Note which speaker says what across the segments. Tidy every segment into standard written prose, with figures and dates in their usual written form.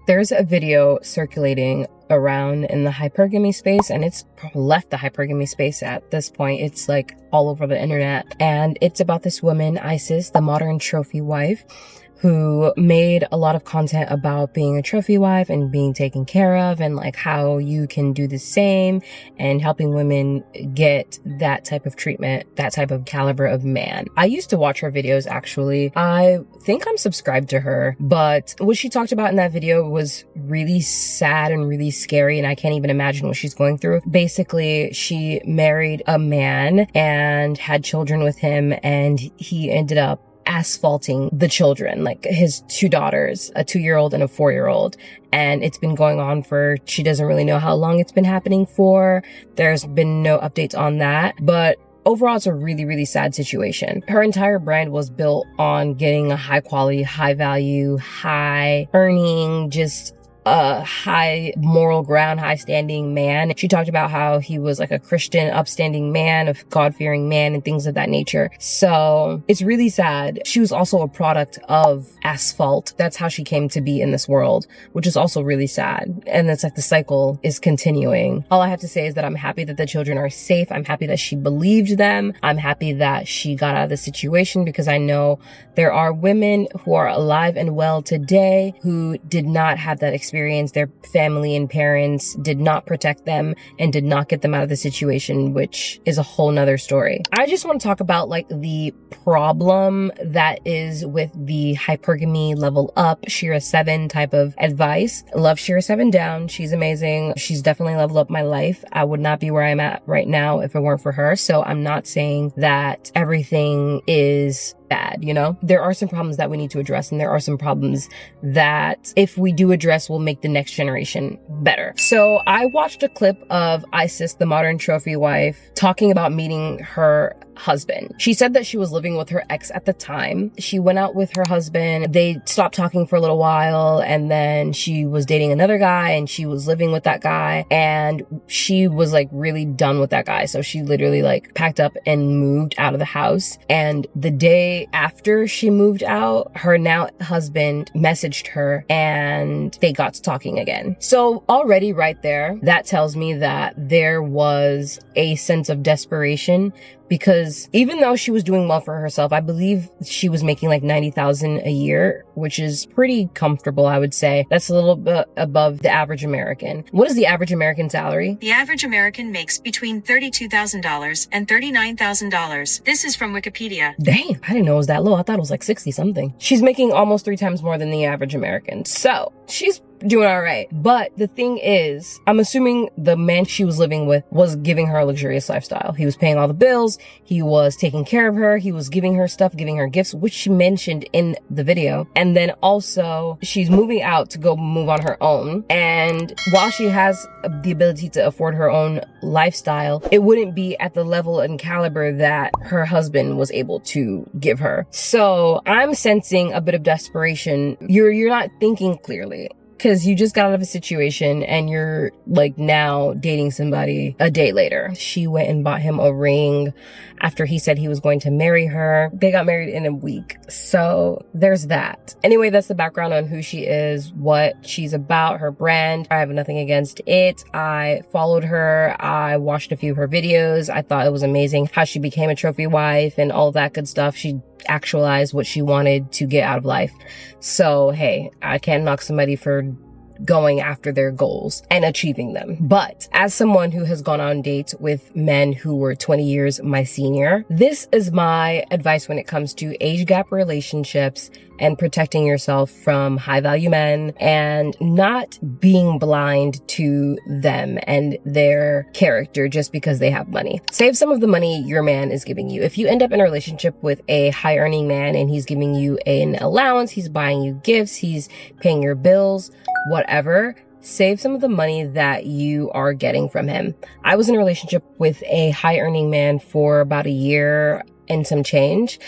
Speaker 1: There's a video circulating around in the hypergamy space, and it's left the hypergamy space at this point. It's like all over the internet, and it's about this woman, Isis, the modern trophy wife, who made a lot of content about being a trophy wife and being taken care of, and like how you can do the same and helping women get that type of treatment, that type of caliber of man. I used to watch her videos, actually. I think I'm subscribed to her, but what she talked about in that video was really sad and really scary, and I can't even imagine what she's going through. Basically, she married a man and had children with him, and he ended up asphalting the children, like his two daughters, a 2-year-old and a 4-year-old. And it's been going on for, she doesn't really know how long it's been happening for. There's been no updates on that, but overall, it's a really, really sad situation. Her entire brand was built on getting a high quality, high value, high earning, just a high moral ground, high standing man. She talked about how he was like a Christian, upstanding man, a God-fearing man, and things of that nature. So it's really sad. She was also a product of asphalt. That's how she came to be in this world, which is also really sad. And it's like the cycle is continuing. All I have to say is that I'm happy that the children are safe. I'm happy that she believed them. I'm happy that she got out of the situation, because I know there are women who are alive and well today who did not have that experience. Their family and parents did not protect them and did not get them out of the situation, which is a whole nother story. I just want to talk about like the problem that is with the hypergamy level up, Shira 7 type of advice. I love Shira 7 down. She's amazing. She's definitely leveled up my life. I would not be where I'm at right now if it weren't for her. So I'm not saying that everything is bad, you know? There are some problems that we need to address, and there are some problems that if we do address will make the next generation better. So I watched a clip of Isis, the modern trophy wife, talking about meeting her husband. She said that she was living with her ex at the time. She went out with her husband. They stopped talking for a little while, and then she was dating another guy, and she was living with that guy, and she was like really done with that guy. So she literally like packed up and moved out of the house. And the day after she moved out, her now husband messaged her and they got to talking again. So already right there, that tells me that there was a sense of desperation, because even though she was doing well for herself, I believe she was making like $90,000 a year, which is pretty comfortable, I would say. That's a little bit above the average American. What is the average American salary?
Speaker 2: The average American makes between $32,000 and $39,000. This is from Wikipedia.
Speaker 1: Dang, I didn't know it was that low. I thought it was like 60 something. She's making almost 3 times more than the average American. So she's doing all right. But the thing is, I'm assuming the man she was living with was giving her a luxurious lifestyle. He was paying all the bills. He was taking care of her. He was giving her stuff, giving her gifts, which she mentioned in the video. And then also she's moving out to go move on her own. And while she has the ability to afford her own lifestyle, it wouldn't be at the level and caliber that her husband was able to give her. So I'm sensing a bit of desperation. You're not thinking clearly, because you just got out of a situation and you're like now dating somebody a day later. She went and bought him a ring after he said he was going to marry her. They got married in a week. So there's that. Anyway, that's the background on who she is, what she's about, her brand. I have nothing against it. I followed her. I watched a few of her videos. I thought it was amazing how she became a trophy wife and all that good stuff. She actualized what she wanted to get out of life. So, hey, I can't knock somebody for going after their goals and achieving them. But as someone who has gone on dates with men who were 20 years my senior, this is my advice when it comes to age gap relationships and protecting yourself from high value men and not being blind to them and their character just because they have money. Save some of the money your man is giving you. If you end up in a relationship with a high earning man and he's giving you an allowance, he's buying you gifts, he's paying your bills, whatever, save some of the money that you are getting from him. I was in a relationship with a high earning man for about a year and some change.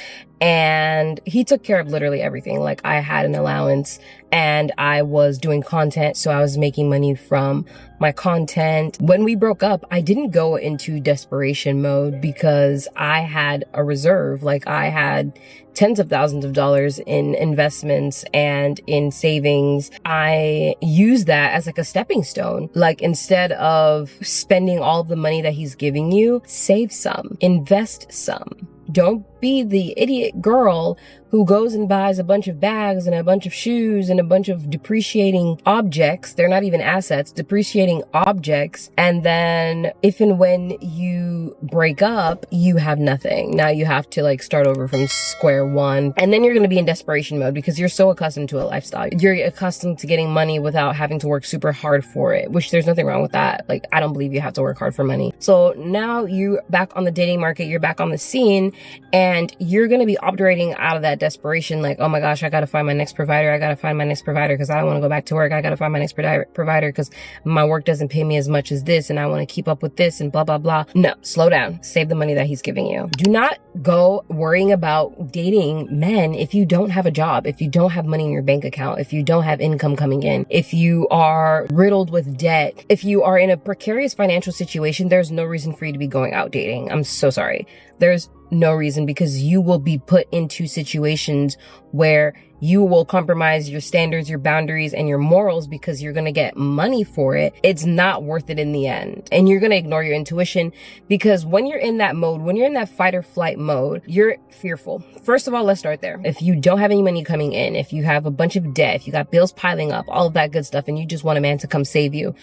Speaker 1: and he took care of literally everything. Like, I had an allowance and I was doing content, so I was making money from my content. When we broke up, I didn't go into desperation mode because I had a reserve. Like, I had tens of thousands of dollars in investments and in savings. I used that as like a stepping stone. Like, instead of spending all of the money that he's giving you, save some, invest some. Don't be the idiot girl who goes and buys a bunch of bags and a bunch of shoes and a bunch of depreciating objects. They're not even assets, depreciating objects. And then if and when you break up, you have nothing. Now you have to like start over from square one. And then you're going to be in desperation mode because you're so accustomed to a lifestyle. You're accustomed to getting money without having to work super hard for it, which there's nothing wrong with that. Like, I don't believe you have to work hard for money. So now you're back on the dating market, you're back on the scene, and you're going to be operating out of that desperation. Like, oh my gosh, I got to find my next provider. I got to find my next provider because I don't want to go back to work. I got to find my next provider because my work doesn't pay me as much as this and I want to keep up with this and blah, blah, blah. No, slow down. Save the money that he's giving you. Do not go worrying about dating men if you don't have a job, if you don't have money in your bank account, if you don't have income coming in, if you are riddled with debt, if you are in a precarious financial situation. There's no reason for you to be going out dating. I'm so sorry. There's no reason, because you will be put into situations where you will compromise your standards, your boundaries, and your morals because you're going to get money for it. It's not worth it in the end. And you're going to ignore your intuition because when you're in that mode, when you're in that fight or flight mode, you're fearful. First of all, let's start there. If you don't have any money coming in, if you have a bunch of debt, if you got bills piling up, all of that good stuff, and you just want a man to come save you,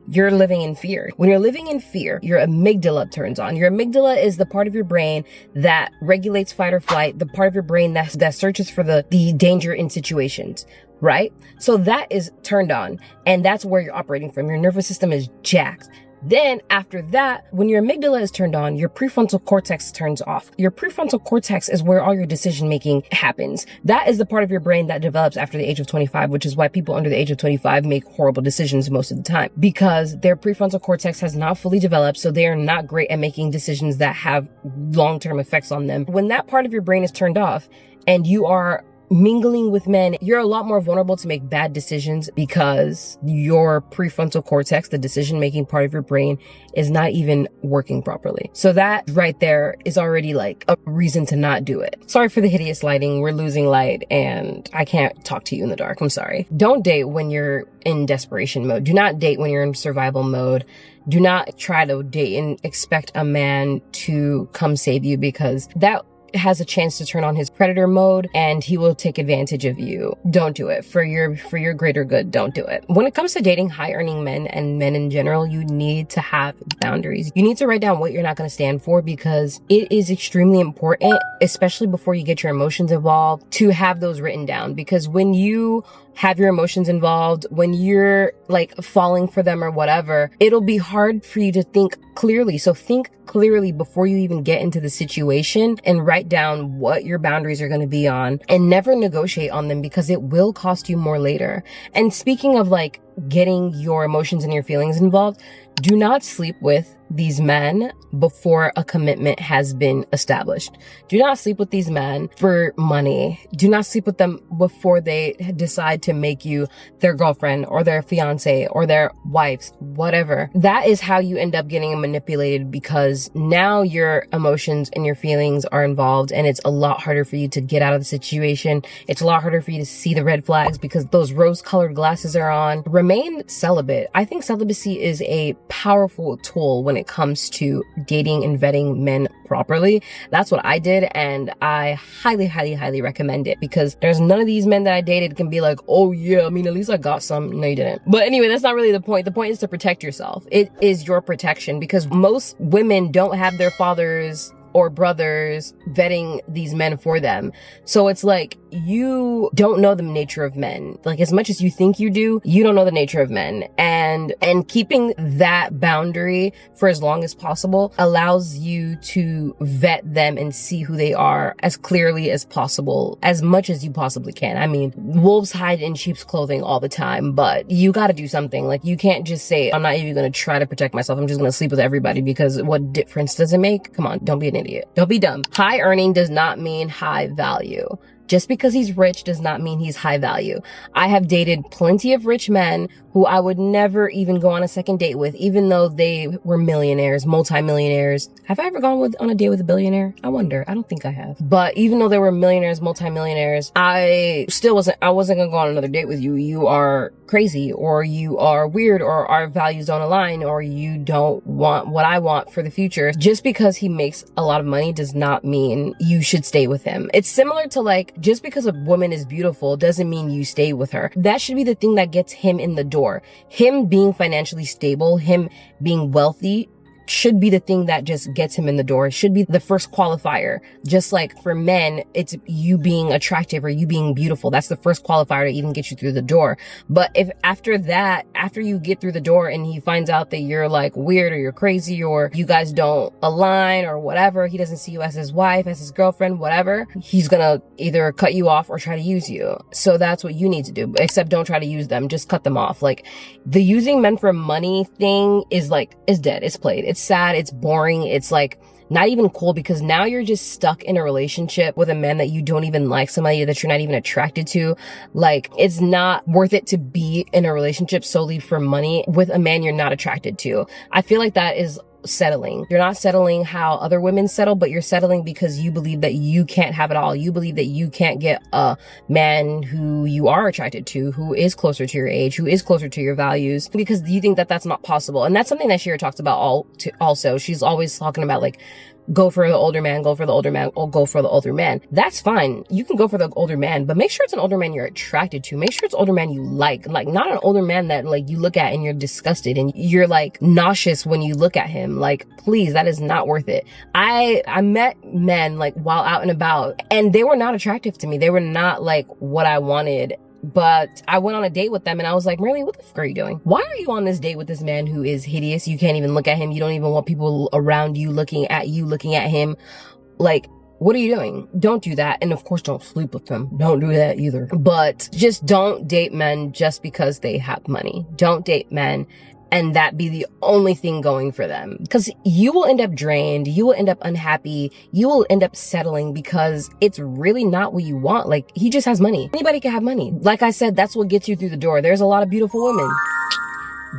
Speaker 1: you're living in fear. When you're living in fear, your amygdala turns on. Your amygdala is the part of your brain that regulates fight or flight, the part of your brain that searches for the danger in situations, right? So that is turned on, and that's where you're operating from. Your nervous system is jacked. Then after that, when your amygdala is turned on, your prefrontal cortex turns off. Your prefrontal cortex is where all your decision making happens. That is the part of your brain that develops after the age of 25, which is why people under the age of 25 make horrible decisions most of the time, because their prefrontal cortex has not fully developed. So they are not great at making decisions that have long-term effects on them. When that part of your brain is turned off and you are mingling with men, you're a lot more vulnerable to make bad decisions because your prefrontal cortex, the decision-making part of your brain, is not even working properly. So that right there is already like a reason to not do it. Sorry for the hideous lighting. We're losing light and I can't talk to you in the dark. I'm sorry. Don't date when you're in desperation mode. Do not date when you're in survival mode. Do not try to date and expect a man to come save you, because that has a chance to turn on his predator mode and he will take advantage of you. Don't do it. For your greater good, don't do it. When it comes to dating high earning men and men in general, you need to have boundaries. You need to write down what you're not going to stand for, because it is extremely important, especially before you get your emotions involved, to have those written down. Because when you have your emotions involved, when you're like falling for them or whatever, it'll be hard for you to think clearly. So think clearly before you even get into the situation, and write down what your boundaries are going to be on, and never negotiate on them, because it will cost you more later. And speaking of like getting your emotions and your feelings involved, do not sleep with these men before a commitment has been established. Do not sleep with these men for money. Do not sleep with them before they decide to make you their girlfriend or their fiance or their wives, whatever. That is how you end up getting manipulated, because now your emotions and your feelings are involved, and it's a lot harder for you to get out of the situation. It's a lot harder for you to see the red flags because those rose-colored glasses are on. Remain celibate. I think celibacy is a powerful tool when it comes to dating and vetting men properly. That's what I did, and I highly, highly, highly recommend it, because there's none of these men that I dated can be like, oh yeah, I mean, at least I got some. No, you didn't. But anyway, that's not really the point. The point is to protect yourself. It is your protection, because most women don't have their fathers or brothers vetting these men for them. So it's like, you don't know the nature of men. Like, as much as you think you do, you don't know the nature of men. And keeping that boundary for as long as possible allows you to vet them and see who they are as clearly as possible, as much as you possibly can. I mean, wolves hide in sheep's clothing all the time, but you gotta do something. Like, you can't just say, I'm not even gonna try to protect myself. I'm just gonna sleep with everybody, because what difference does it make? Come on, don't be an idiot. Don't be dumb. High earning does not mean high value. Just because he's rich does not mean he's high value. I have dated plenty of rich men who I would never even go on a second date with, even though they were millionaires, multimillionaires. Have I ever gone on a date with a billionaire? I wonder. I don't think I have. But even though they were millionaires, multimillionaires, I wasn't gonna go on another date with you. You are crazy, or you are weird, or our values don't align, or you don't want what I want for the future. Just because he makes a lot of money does not mean you should stay with him. It's similar to like, just because a woman is beautiful doesn't mean you stay with her. That should be the thing that gets him in the door. Him being financially stable, him being wealthy should be the thing that just gets him in the door. It should be the first qualifier. Just like for men, it's you being attractive or you being beautiful. That's the first qualifier to even get you through the door. But if after you get through the door and he finds out that you're like weird or you're crazy or you guys don't align or whatever, he doesn't see you as his wife, as his girlfriend, whatever, he's gonna either cut you off or try to use you. So that's what you need to do. Except don't try to use them. Just cut them off. Like the using men for money thing is dead. It's played. It's sad, it's boring, it's like not even cool, because now you're just stuck in a relationship with a man that you don't even like, somebody that you're not even attracted to. Like, it's not worth it to be in a relationship solely for money with a man you're not attracted to. I feel like that is settling. You're not settling how other women settle, but you're settling because you believe that you can't have it all. You believe that you can't get a man who you are attracted to, who is closer to your age, who is closer to your values, because you think that that's not possible. And that's something that Shira talks about also. She's always talking about like, go for the older man, go for the older man, or go for the older man. That's fine. You can go for the older man, but make sure it's an older man you're attracted to. Make sure it's an older man you like not an older man that like you look at and you're disgusted and you're like nauseous when you look at him. Like, please, that is not worth it. I met men like while out and about, and they were not attractive to me. They were not like what I wanted. But I went on a date with them and I was like, Merlene, what the fuck are you doing? Why are you on this date with this man who is hideous? You can't even look at him. You don't even want people around you looking at him. Like, what are you doing? Don't do that. And of course, don't sleep with them. Don't do that either. But just don't date men just because they have money. Don't date men and that be the only thing going for them. Because you will end up drained, you will end up unhappy, you will end up settling because it's really not what you want. Like, he just has money. Anybody can have money. Like I said, that's what gets you through the door. There's a lot of beautiful women.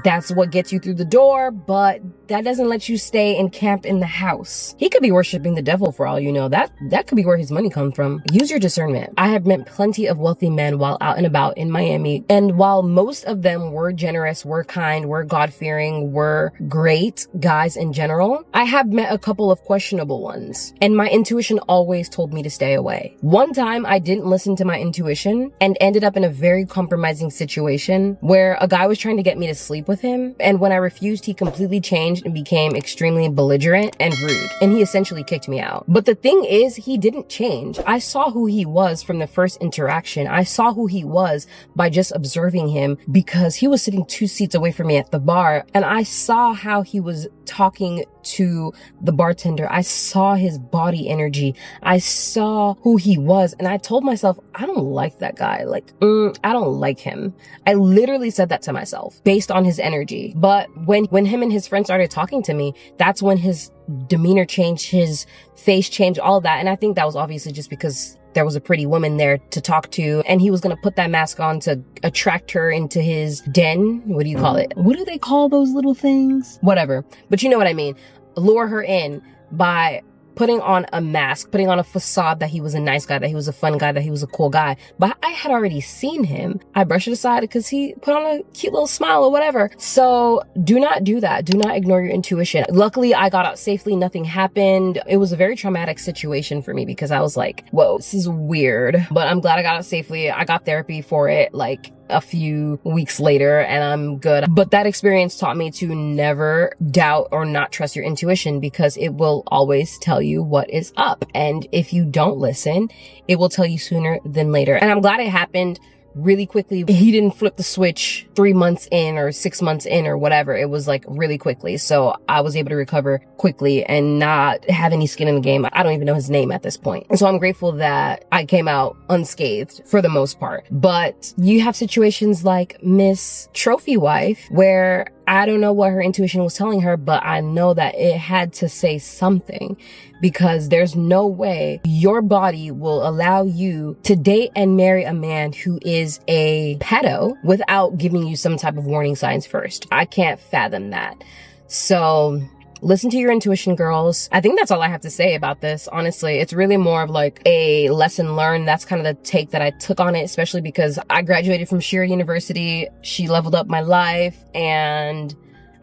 Speaker 1: That's what gets you through the door, but that doesn't let you stay and camp in the house. He could be worshiping the devil for all you know. That could be where his money comes from. Use your discernment. I have met plenty of wealthy men while out and about in Miami. And while most of them were generous, were kind, were God-fearing, were great guys in general, I have met a couple of questionable ones. And my intuition always told me to stay away. One time I didn't listen to my intuition and ended up in a very compromising situation where a guy was trying to get me to sleep with him, and when I refused, he completely changed and became extremely belligerent and rude, and he essentially kicked me out. But the thing is, he didn't change. I saw who he was from the first interaction. I saw who he was by just observing him, because he was sitting 2 seats away from me at the bar, and I saw how he was talking to the bartender. I saw his body energy. I saw who he was, and I told myself, I don't like that guy. Like, I don't like him. I literally said that to myself based on his energy. But when him and his friends started talking to me, that's when his demeanor changed, his face changed, all of that. And I think that was obviously just because there was a pretty woman there to talk to, and he was going to put that mask on to attract her into his den. What do you call it? What do they call those little things? Whatever. But you know what I mean. Lure her in by putting on a mask, putting on a facade that he was a nice guy, that he was a fun guy, that he was a cool guy. But I had already seen him. I brushed it aside because he put on a cute little smile or whatever. So do not do that. Do not ignore your intuition. Luckily, I got out safely. Nothing happened. It was a very traumatic situation for me because I was like, whoa, this is weird. But I'm glad I got out safely. I got therapy for it like a few weeks later, and I'm good. But that experience taught me to never doubt or not trust your intuition, because it will always tell you what is up. And if you don't listen, it will tell you sooner than later. And I'm glad it happened really quickly. He didn't flip the switch 3 months in or 6 months in or whatever. It was like really quickly. So I was able to recover quickly and not have any skin in the game. I don't even know his name at this point. And so I'm grateful that I came out unscathed for the most part. But you have situations like Miss Trophy Wife, where I don't know what her intuition was telling her, but I know that it had to say something, because there's no way your body will allow you to date and marry a man who is a pedo without giving you some type of warning signs first. I can't fathom that. So listen to your intuition, girls. I think that's all I have to say about this. Honestly, it's really more of like a lesson learned. That's kind of the take that I took on it, especially because I graduated from Sheer University. She leveled up my life, and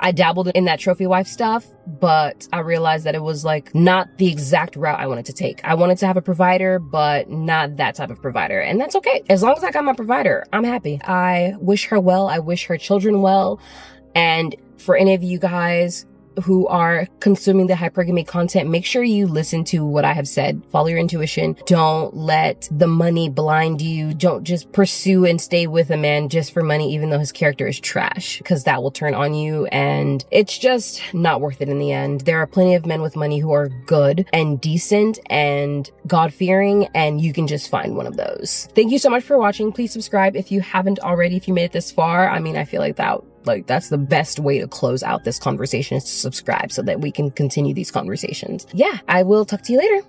Speaker 1: I dabbled in that trophy wife stuff, but I realized that it was like not the exact route I wanted to take. I wanted to have a provider, but not that type of provider. And that's okay. As long as I got my provider, I'm happy. I wish her well. I wish her children well. And for any of you guys who are consuming the hypergamy content, make sure you listen to what I have said. Follow your intuition. Don't let the money blind you. Don't just pursue and stay with a man just for money, even though his character is trash, because that will turn on you and it's just not worth it in the end. There are plenty of men with money who are good and decent and God-fearing, and you can just find one of those. Thank you so much for watching. Please subscribe if you haven't already, if you made it this far. I mean, I feel like that's the best way to close out this conversation, is to subscribe so that we can continue these conversations. Yeah, I will talk to you later.